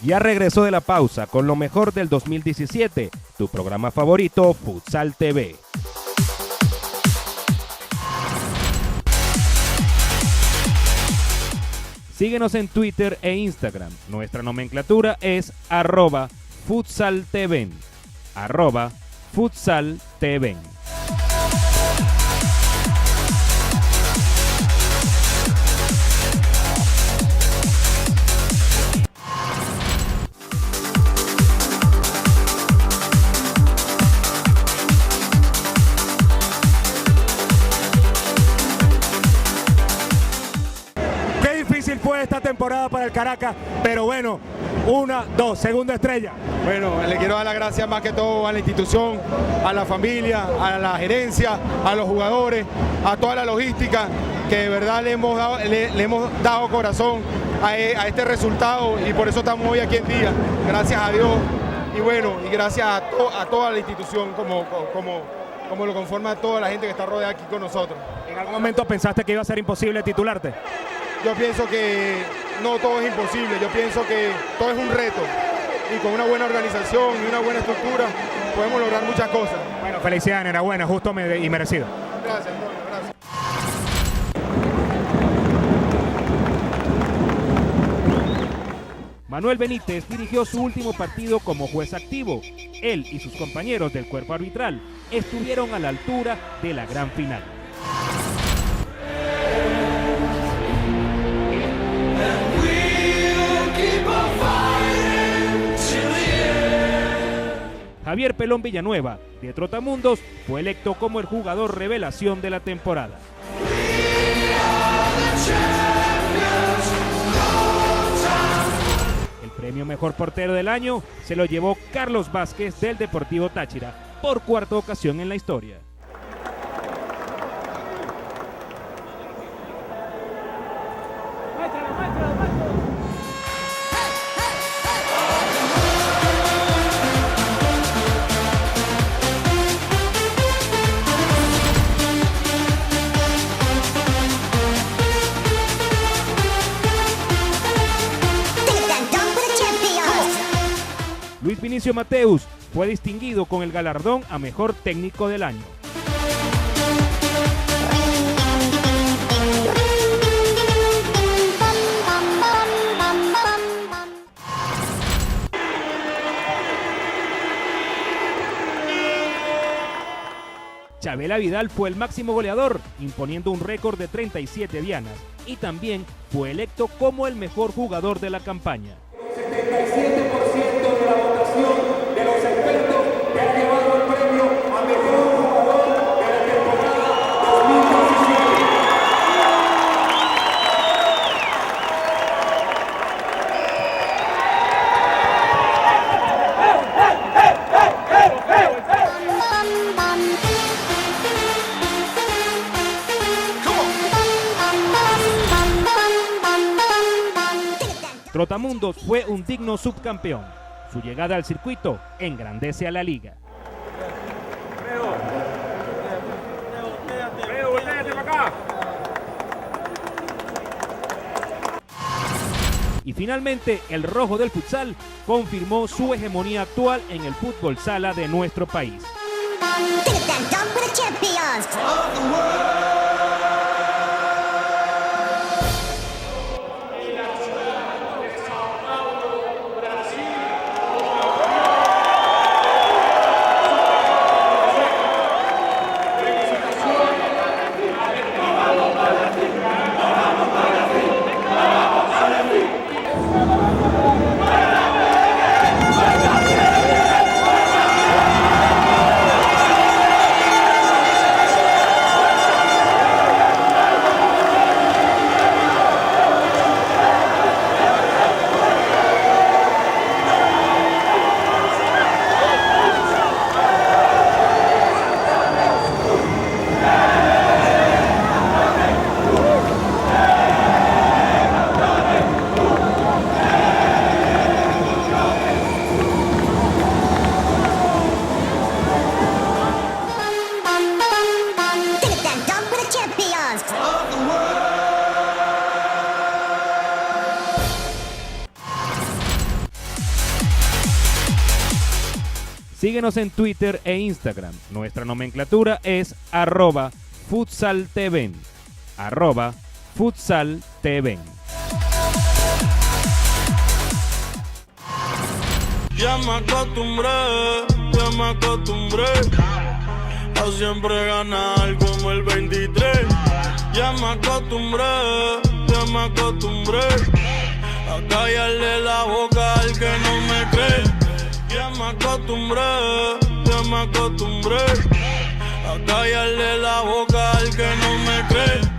Ya regresó de la pausa con lo mejor del 2017, tu programa favorito, Futsal TV. Síguenos en Twitter e Instagram. Nuestra nomenclatura es @futsaltv. @futsaltv. Fue esta temporada para el Caracas, pero bueno, segunda estrella. Bueno, le quiero dar las gracias más que todo a la institución, a la familia, a la gerencia, a los jugadores, a toda la logística, que de verdad le hemos dado corazón a este resultado y por eso estamos hoy aquí en día, gracias a Dios y bueno, y gracias a toda la institución como lo conforma toda la gente que está rodeada aquí con nosotros. ¿En algún momento pensaste que iba a ser imposible titularte? Yo pienso que no todo es imposible, yo pienso que todo es un reto y con una buena organización y una buena estructura podemos lograr muchas cosas. Bueno, felicidades, enhorabuena, justo y merecido. Gracias, Antonio, gracias. Manuel Benítez dirigió su último partido como juez activo. Él y sus compañeros del cuerpo arbitral estuvieron a la altura de la gran final. Javier Pelón Villanueva, de Trotamundos, fue electo como el jugador revelación de la temporada. El premio Mejor Portero del Año se lo llevó Carlos Vázquez del Deportivo Táchira, por cuarta ocasión en la historia. Luis Vinicio Mateus fue distinguido con el galardón a Mejor Técnico del Año. Chabela Vidal fue el máximo goleador, imponiendo un récord de 37 dianas, y también fue electo como el mejor jugador de la campaña. 77% de la votación de los expertos que han llevado el premio a mejor jugador de la temporada 2017. Trotamundos fue un digno subcampeón. Su llegada al circuito engrandece a la liga. Y finalmente, el rojo del futsal confirmó su hegemonía actual en el fútbol sala de nuestro país. Síguenos en Twitter e Instagram. Nuestra nomenclatura es @futsaltven. @futsaltven. Ya me acostumbré a siempre ganar como el 23. Ya me acostumbré a callarle la boca al que no me cree. Ya me acostumbré a callarle la boca al que no me cree.